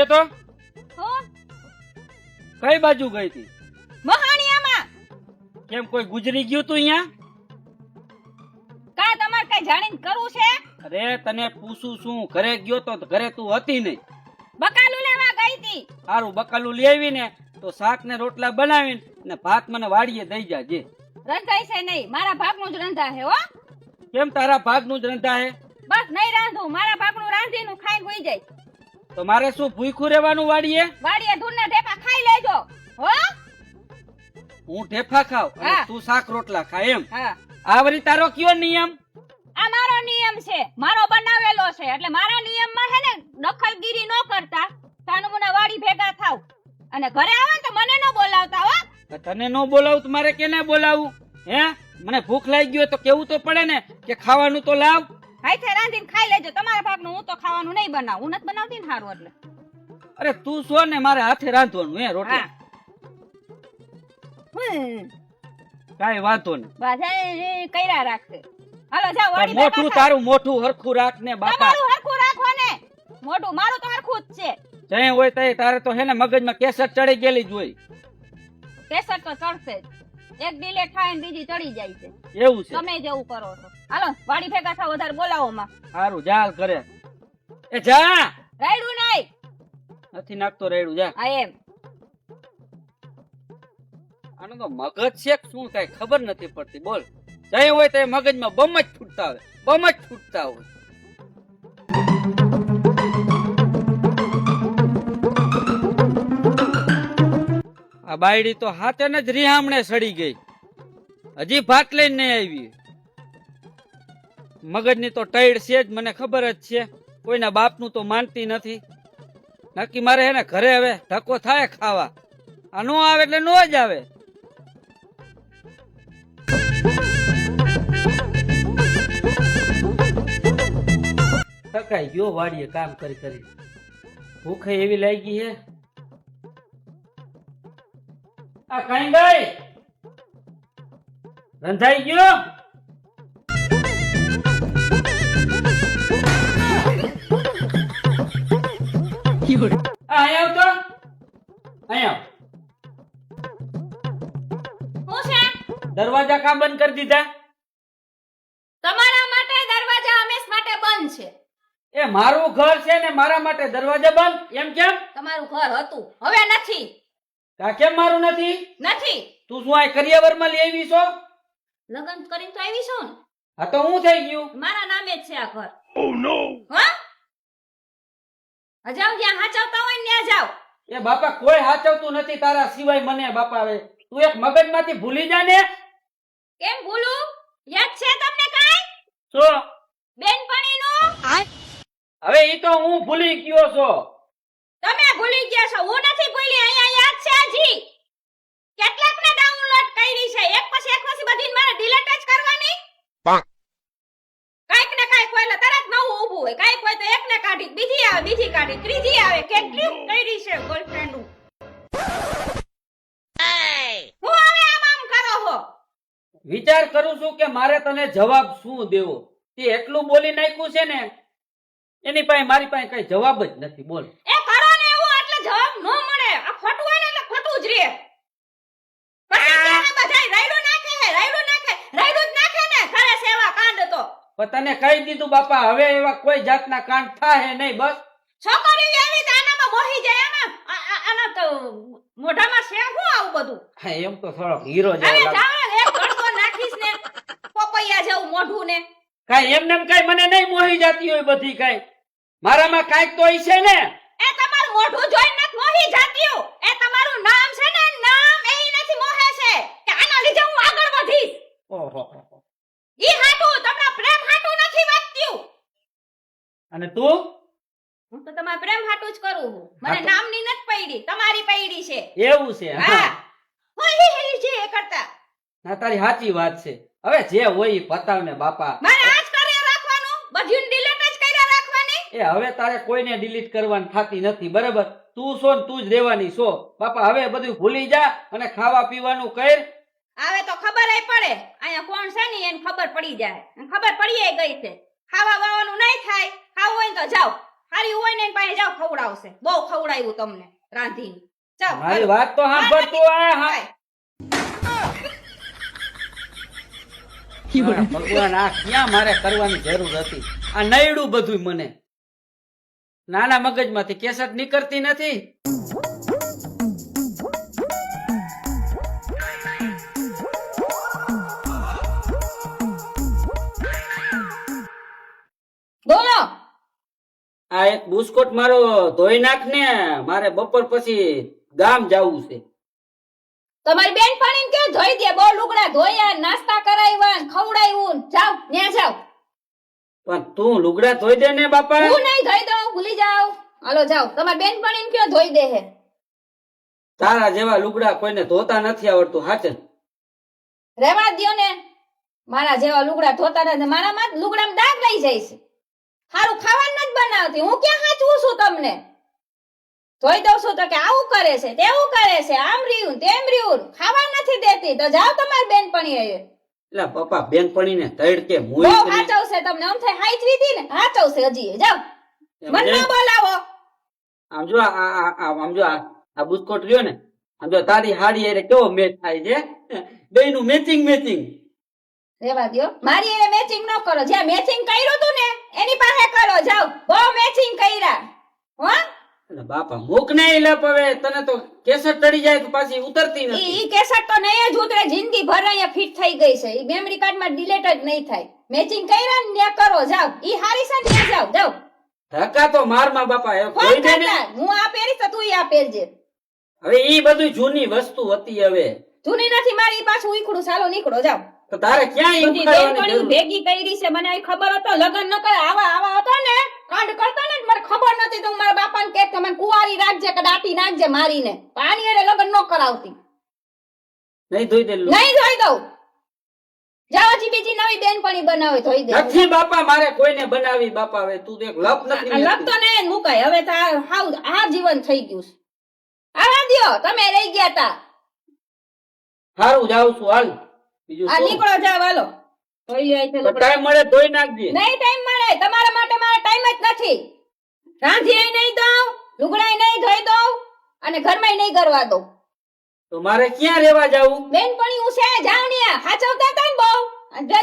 રે તો હું કઈ બાજુ ગઈ હતી? મહાણિયામાં. કેમ કોઈ ગુજરી ગયું તું અહીંયા? કા તમારે કઈ જાણીને કરવું છે? અરે તને પૂછું છું, ઘરે ગયો તો ઘરે તું હતી નહીં. બકાલું લેવા ગઈ હતી. સારું બકાલું લઈ આવી ને તો શાક ને રોટલા બનાવીને ને ભાત મને વાડીએ દઈ જાજે. રંધાય છે નહીં, મારા ભાગનું જ રંધા હે હો. કેમ તારા ભાગનું જ રંધા હે? બસ નહીં રાંધું, મારા ભાગનું રાંધીનું ખાઈને હોઈ જાય. તો મારે શું ભૂખ્યું રહેવાનું વાડીએ? વાડીએ ધૂળના ઢેપા ખાઈ લેજો હો. હું ઢેફા ખાવ અને હા. તું શાક રોટલા ખા એમ? હા, આ વળી તારો કયો નિયમ? આ મારો નિયમ છે, મારો બનાવેલો છે. એટલે મારા નિયમમાં હે ને દખલગીરી ન કરતા, તાનુમુના વાડી ભેગા થાવ અને ઘરે આવો ને તો મને ન બોલાવતા હો. તને નો બોલાવું તો મારે કેને બોલાવું? હે મને ભૂખ લાગી ગયો તો કેવું તો પડે ને કે ખાવાનું તો લાવ. હાથે રાંધીને ખાઈ લેજો તમારા ભાગનું. હું તો ખાવાનું નહીં બનાવું, હું નથી બનાવતી ને હારું એટલે. અરે તું છો ને મારે હાથે રાંધવાનું હે રોટલા. હા. કાઈ વાંધો નહીં. બસ એ કર્યા રાખશે. હાલો જાઓ વાડી ભેગા મોઠું થાવ. તારું મોઠું હરખું રાખ ને બાપા. તમારું હરખું રાખો ને. મોઢું મારું તો હરખું જ છે. જઈ હોય તઈ તારે તો હે ને મગજમાં કેસર ચડી ગયેલી જ હોય. કેસર તો ચડશે જ. એક ડિલેટ થાય ને બીજી ચડી જાય છે. એવું છે? તમે જેવું કરો છો. હાલો વાડી ભેગા થાવ, વધારે બોલાવો માં. સારું જાલ કરે. એ જા. રાયડું નહીં. નથી નાખતો રેડું જા. હા એમ. આનો તો મગજ છે કે શું કઈ ખબર નથી પડતી. બોલ જઈ હોય તો મગજમાં બમ જ ફૂટતા હોય, બમ જ ફૂટતા હોય. આ બાયડી તો હાથે ને જ રીહામણે સડી ગઈ, હજી ભાત લઈને નહીં આવી. મગજની તો ટાઈડ છે જ, મને ખબર જ છે. કોઈના બાપનું તો માનતી નથી. નક્કી મારે હે ને ઘરે હવે ધક્કો થાય ખાવા. આ નો આવે એટલે નો જ આવે. થકાઈ ગયો વાડીએ કામ કરી કરી. ભૂખે એવી લાગી હે. આ કઈ ગઈ? રંધાઈ ગયો? અહીંયા આવ તો. અહીંયા હું છે? દરવાજા કા બંધ કરી દીધા? તમારા માટે દરવાજા હંમેશ માટે બંધ છે. એ મારું ઘર છે ને મારા માટે દરવાજા બંધ એમ કેમ? તમારું ઘર હતું, હવે નથી. કા કેમ મારું નથી? નથી. તું શું આ કરિયાવરમાં લઈ આવી છો? લગ્ન કરીને તો આવી છું ને. હા તો હું થઈ ગયું? મારા નામે જ છે આ ઘર. ઓ નો. હા? જાવ જ્યાં હાચવતા હોય ને ત્યાં જાવ. એ બાપા કોઈ હાચવતું નથી તારા સિવાય મને. બાપા હવે તું એક મગજમાંથી ભૂલી જા ને. કેમ ભૂલું? યાદ છે તમને કાઈ? શું? બેનપણીનું? હવે ઈ તો હું ભૂલી ગયો છો. તમે ભૂલી ગયા છો, હું નથી ભૂલી. અહીંયા યાદ છે હજી. કેટલાકને ડાઉનલોડ કરી છે, એક પછી બધી મારે ડિલીટ જ કરવાની. કાઈક ને કાઈક હોય એટલે તરત નવું ઊભું હોય. કાઈક હોય તો એકને કાઢી, બીજી આવે, બીજી કાઢી, ત્રીજી આવે. કેટલી કરી છે ગર્લફ્રેન્ડ નું. હું હવે આમ કરો હો. વિચાર કરું છું કે મારે તને જવાબ શું દેવો. તે એટલું બોલી નાખ્યું છે ને એની પાસે મારી પાસે કઈ જવાબ જ નથી. બોલ. એ કરો ને એવું એટલે જવાબ ન મળે. આ ખોટું હોય ને એટલે ખોટું જ રહે. પછી ક્યારે બધાય રાયડું નાખે છે, રાયડું નાખે, રાયડું જ નાખે ને કરે સેવા કાંડ તો. પણ તને કહી દીધું બાપા, હવે એવા કોઈ જાતના કાંડ થાય નહીં. બસ છોકરીઓ એવી તો આનામાં મોહી જાય. આના તો મોઢામાં છે શું આવું બધું? હા, એમ તો થોડો હીરો હવે જેવો લાગે. જાવ એક ગળતો નાખીશ ને પપૈયા જેવું મોઢું ને. કાઈ એમને એમ કઈ મને નહીં મોહી જાતી હોય બધી. કઈ મારામાં કાંઈક તો ઈ છે ને. એ તમારું મોઢું જોઈને નથી મોહી જાત્યું. એ તમારું નામ છે ને, નામ એ નથી મોહે છે કે આના લીધે હું આગળ વધીશ. ઓહો. ઈ હાટું તમારા પ્રેમ હાટું નથી વાગત્યું. અને તું? હું તો તમારા પ્રેમ હાટું જ કરું છું. મને હા તો- નામની નથી પડી, તમારી પડી છે. એવું છે? હા. હોય હી જે કરતા. ના તારી સાચી વાત છે. હવે જે હોય ઈ પતાવ ને બાપા. મારે આજ કર્યા રાખવાનું, બધું ડિલીટ જ કર્યા રાખવાની. એ હવે તારે કોઈને ડિલીટ કરવાની થતી નથી. બરાબર? તું છો ને તું જ રહેવાની છો. બાપા હવે બધું ભૂલી જા અને ખાવા પીવાનું કર. આવે તો ખબર ય પડે. અહીંયા કોણ છે ને એને ખબર પડી જાય. અને ખબર પડીએ ગઈ છે. ખાવા વાવાનું નહીં થાય. ખાવું હોય તો જાઓ. હારી હોય ને એની પાસે જાઓ ખવડાવશે બહુ ખવડાવ્યું તમને રાંધીને જાઓ મારી વાત તો સાંભળ તું આ હા ભગવાન આ ક્યાં મારે કરવાની જરૂર હતી આ નયડું બધું મને નાના મગજમાંથી કેસટ નીકળતી નથી બોલો આ એક બુસ્કોટ મારો ધોઈ નાખ ને મારે બપોર પછી ગામ જવું છે તમારી બેનપણીને કે ધોઈ દે બહુ લુગડા ધોયા નાસ્તા કરાવ્યા ને ખવડાવ્યું ને જાઓ ન્યા જાઓ પણ તું લુગડા ધોઈ દે ને બાપા હું નહીં ધોઈ દઉં ભૂલી જાઓ હાલો જાઓ તમારી બેનપણીને કયો ધોઈ દે હે તારા જેવા લુગડા કોઈને ધોતા નથી આવડતું હાચે રહેવા દ્યો ને મારા જેવા લુગડા ધોતા નથી મારામાં લુગડામાં ડાઘ રહી જાય છે હારું ખાવાનું જ બનાવતી હું ક્યાં હાચવું છું તમને ધોઈ દઉં છું તો કે આવું કરે છે તેવું કરે છે આમ રહ્યું ને તેમ રહ્યું ખાવા નથી દેતી તો જાઓ તમારી બેનપણી એટલે પપ્પા બેનપણીને તડકે બહુ મોઈ હાચવશે તમને આમ થાય હાચવી હતી ને હાચવશે હજી જાઓ મને ના બોલાવો આમ જો આમ જો આ બુસ્કોટ લ્યો ને આમ જો તારી હાડી હારે કેવો મેચ થાય છે બેયનું મેચિંગ મેચિંગ રેવા દ્યો મારી એ મેચિંગ ન કરો જ્યાં મેચિંગ કર્યું તું ને એની પાસે કરો જાઓ બહુ મેચિંગ કર્યા હો એટલે બાપા મૂક ને ઈ લપ હવે તને તો કેસર ચડી જાય તો પાછી ઉતરતી નથી ઈ કેસેટ તો નહીં જ ઉતરે જિંદગી ભર અહીંયા ફિટ થઈ ગઈ છે ઈ મેમરી કાર્ડ માં ડિલીટ જ નહીં થાય મેચિંગ કર્યા ને ત્યાં કરો જાઓ ઈ હારી છે ત્યાં જાઓ જાઓ ધક્કા તો માર માં બાપા એ કોણ કોઈ દે ને કરતા? હું આ પહેરીશ તો તું આ પહેરજે હવે ઈ બધું જૂની વસ્તુ હતી હવે જૂની નથી મારી પાછું ઉખડું ચાલો નીકળો જાઓ તો તારે ક્યાં ઈ બધી ઉખાડવાની બેનપણીઓ જરૂર? ભેગી કરી છે મને આવી ખબર હતો લગન ન કરે આવા આવા હતો ને કાંડ કરતો ને મને ખબર નથી તો હું મારા બાપાને કે તમે કુંવારી રાખજે કે દાટી નાખજે મારીને પાણી અરે લગન ન કરાવતી નહીં ધોઈ દેલું નહીં ધોઈ દઉં જાઓ હજી બીજી નવી બેનપણી બનાવે ધોઈ દે નથી બાપા મારે કોઈને બનાવી બાપા હવે તું દેખ લપ નથી આ લગતો નહીં મુકાય હવે તો હાવ આ જીવન થઈ ગયું છે આવા દ્યો તમે રહી ગયા તા સારું જાઉં છું હાલ બીજું આ શું? નીકળો જાવ હાલો ધોઈ લ્યો અહીંથી તો લુગડા. ટાઈમ મળે ધોઈ નાખજે નહીં ટાઈમ મળે તમારા માટે મારા ટાઈમ જ નથી રાંધીએ નહીં દઉં લુગડાય નહીં ધોઈ દઉં અને ઘરમાં નહીં કરવા દઉં તો મારે ક્યાં રહેવા જાવું બેનપણી હું છે જાવ ને હાચવતા તા ને બહુ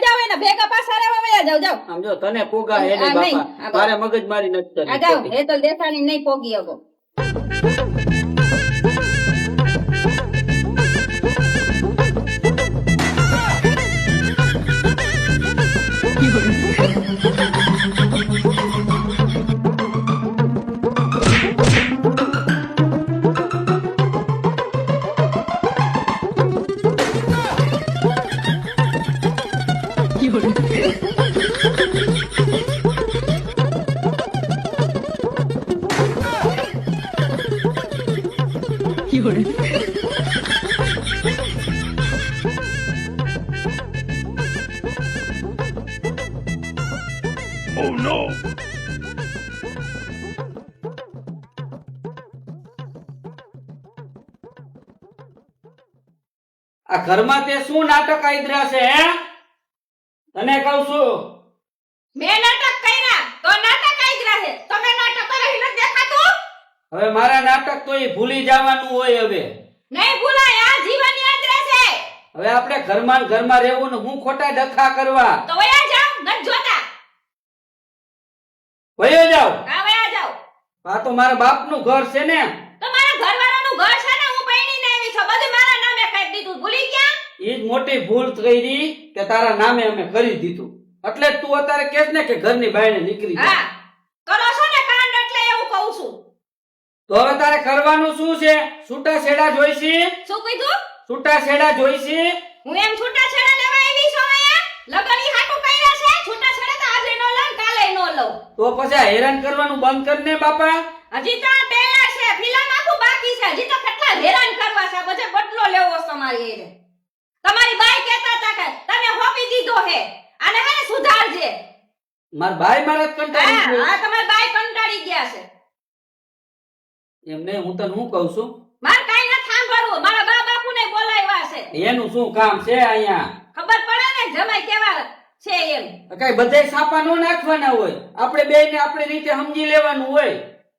જાવ એના ભેગા પાછા રહેવા વયા જાવ જાવ આમ જો તને પોગા હે ને આ નહીં, બાપા આ બસ. મારે મગજ મારી નથી આ જાવ કરવી હેતલ દેસાણી નહીં પોગી શકો આ ઘરમાં તે શું નાટક આદરા છે હે તને કહું છું મેં નાટક કર્યા તો નાટક આઈ જ રહે તમે નાટક કરી નથી દેખાતું હવે મારા નાટક તો એ ભૂલી જવાનું હોય હવે નહીં ભૂલાય આ જીવન યાદ રહેશે હવે આપણે ઘરમાં ને ઘરમાં રહેવું ને હું ખોટા ડખા કરવા તો વયા જાવ નત જોતા વયો જાવ હા વયા જાવ આ તો મારા બાપનું ઘર છે ને તમારા ઘરવાળાનું ઘર છે ને હું પૈણીને આવી છું બધું મારા નામે કરી દીધું ભૂલી ગયા એ જ મોટી ભૂલ કરી કે તારા નામે અમે કરી દીધું એટલે જ તું અત્યારે કહેશ ને કે ઘરની બહાર નીકળી જા હા કરો છો ને કાંડ એટલે એવું કહું છું તો હવે તારે કરવાનું શું છે છૂટા છેડા જોઈશી શું કીધું છૂટા છેડા જોઈશી હું એમ છૂટા છેડા લેવા આવી છું અહીંયા લગન ઈ હાટું કર્યા છે છૂટા છેડા તો આજે નો લઉં કાલે નો લઉં તો પછી આ હેરાન કરવાનું બંધ કર ને બાપા હજી તો તૈયાર છે ફિલ્મ આખું બાકી છે હજી તો કેટલા હેરાન કરવા છે બધે બદલો લેવો છે તમારી એને તમારી બાઈ કહેતા હતા કે તમે હોપી દીધો હે અને હે ને સુધારજે માર ભાઈ મારા જ કંટાળી હા ગયો. આ તમારી બાઈ કંટાળી ગયા છે એમને હું તને શું કહું છું માર કાઈ ન સાંભળવું મારા બા બાપુને બોલાવ્યા છે એનું શું કામ છે અહીંયા ખબર પડે ને જમાઈ કેવા છે એમ. કઈ બધાય સાપા નો નાખવાના હોય, આપણે બેયને આપણી રીતે સમજી લેવાનું હોય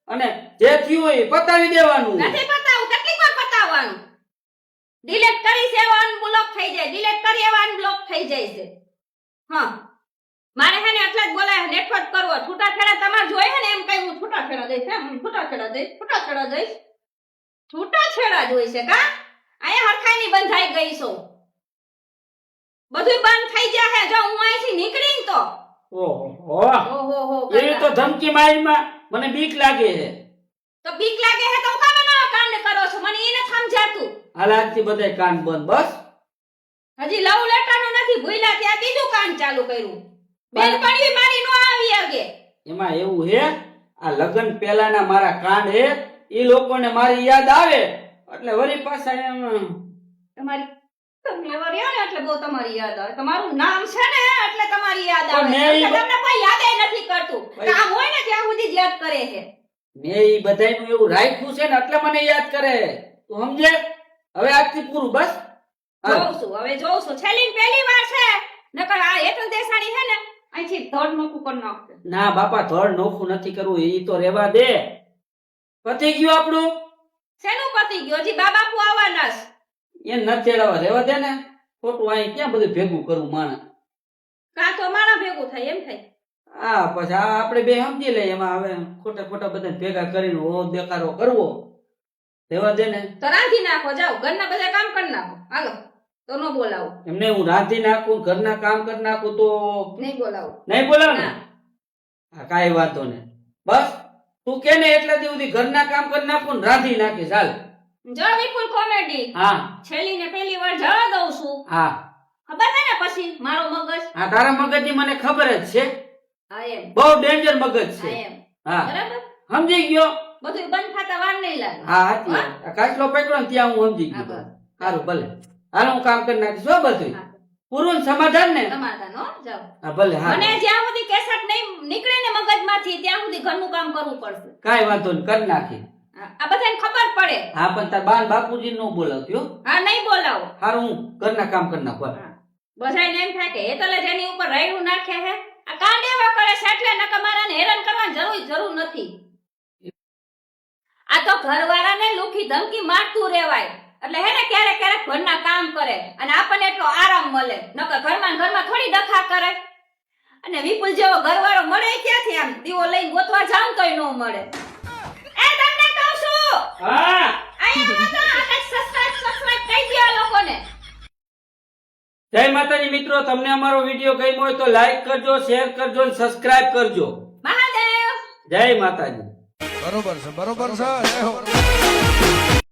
અને જે થયું હોય એ પતાવી દેવાનું હોય. નથી પતાવું, કેટલી વાર પતાવવાનું? ડિલીટ કરી સેવાનું બ્લોક થઈ જાય, ડિલીટ કરી એવાનું બ્લોક થઈ જાય છે. હા, મારે હે ને એટલે જ બોલાય નેટવર્ક કરવો. છૂટાછેડા તમારે જોઈએ હે ને એમ કઈ હું છૂટાછેડા દઈશ, હું છૂટાછેડા દઈશ, છૂટાછેડા દઈશ. છૂટાછેડા જ હોય છે કા? અહીંયા હરખાઈની બંધાઈ ગઈ છો. બધું બંધ થઈ જાય જો હું અહીંથી નીકળીને તો. ઓહો ઓહો એવી તો ધમકી મારીમાં મને બીક લાગે છે. તો બીક લાગે છે તો હું કામ ના કાંડ કરો છો? મને એને સમજાતું. હાલ આજથી બધાય કાન બંધ બસ. હજી લવ લેટરનું નથી ભૂલ્યા ત્યાં બીજું કામ ચાલુ કર્યું. બેનપણી મારી નો આવી અગે. એમાં એવું હે, આ લગન પહેલાના મારા કાંડ હે, ઈ લોકોને મારી યાદ આવે એટલે વળી પાછા એમ તમારી તમે વર્યા ને એટલે બહુ તમારી યાદ આવે. તમારું નામ છે ને એટલે તમારી યાદ આવે. પણ મેં એટલે તમને કોઈ યાદ નથી કરતું. કામ હોય ને ત્યાં સુધી જ યાદ કરે છે. મેં ઈ બધાયનું એવું રાખ્યું છે ને એટલે મને યાદ કરે. તું સમજે? હવે આજથી પૂરું બસ. જોઉં છું, હવે જોઉં છું. છેલ્લી ને પહેલી વાર છે નકર આ હેતલ દેસાણી છે ને અહીંથી ધડ નોખું કરી નાખશે. ના બાપા, ધડ નોખું નથી કરવું, ઈ તો રેવા દે. પતી ગયું આપણું. શેનું પતી ગયું? હજી બા બાપુ આવવાના છે. એ ન તેડાવા રેવા દે ને. ખોટું અહીં ક્યાં બધું ભેગું કરવું માણસ. કાં તો મારા ભેગું થાય એમ થાય. હા પછી આ આપણે બે સમજી લઈએ. એમાં હવે ખોટા ખોટા બધા ભેગા કરીને ઓ દેખાડો કરવો રેવા દે ને. તો રાંધી નાખો, જાઓ ઘરના બધા કામ કરી નાખો. હાલો, તો ન બોલાવો. એમને હું રાંધી નાખું, ઘરના કામ કરી નાખું તો નહીં બોલાવો. નહીં બોલાવ ને? ના. હા કાંઈ વાંધો નહીં. બસ તું કે ને એટલા સુધી ઘરના કામ કરી નાખું ને રાંધી નાખીશ. હાલ જો વિપુલ કોમેડી હા છેલ્લી ને પહેલી વાર જવા દઉં છું. હા ખબર છે ને પછી મારો મગજ. હા તારા મગજની મને ખબર જ છે. હા એમ. બહુ ડેન્જર મગજ હા છે. એમ. હા બરાબર. સમજી ગયો. બધું બંધ થતા વાર નહીં લાગે. હા હાથી આ કાચલો પકડો ને ત્યાં હું સમજી હા, ગયો. બસ. સારું ભલે. હાલ હું કામ કરી નાખીશ હો બધું. હા. પૂરું સમાધાન ને? સમાધાન હો, જાઓ. હા ભલે. હા મને જ્યાં સુધી કેસેટ નહીં નીકળે ને મગજમાંથી ત્યાં સુધી ઘરનું કામ કરવું પડશે. કાંઈ વાંધો નહીં, કરી નાખી. હા, આ બધાને ખબર પડે. હા પણ તાર બાન બાપુજી નો બોલાવતી હો. હા, નહીં બોલાવો. હારું હું ઘરના કામ કરી નાખું. હા. બધાયને એમ થાય કે હેતલે જેની ઉપર રાયડું નાખે છે આ કાંડ એવા કરે છે એટલે નકર મારાને હેરાન કરવાની જરૂર નથી. આ તો ઘરવાળાને લુખી ધમકી મારતું રહેવાય એટલે હે ને ક્યારેક ક્યારેક ઘરના કામ કરે અને આપણને એટલો આરામ મળે. નકર ઘરમાં ને ઘરમાં થોડી ડખા કરે. અને વિપુલ જેવો ઘરવાળો મળે ક્યાંથી? આમ દીવો લઈને ગોતવા જાવ તોય ન મળે. એ તમને કહું છું, હા અહીંયા આ કઈ સબસ્ક્રાઇબ કહી દો આ લોકોને. જય માતાજી મિત્રો, તમને અમારો વિડીયો ગમ્યો હોય તો લાઈક કરજો, શેર કરજો અને સબસ્ક્રાઇબ કરજો. મહાદેવ. જય માતાજી. બરોબર છે, બરોબર છે. જય હો.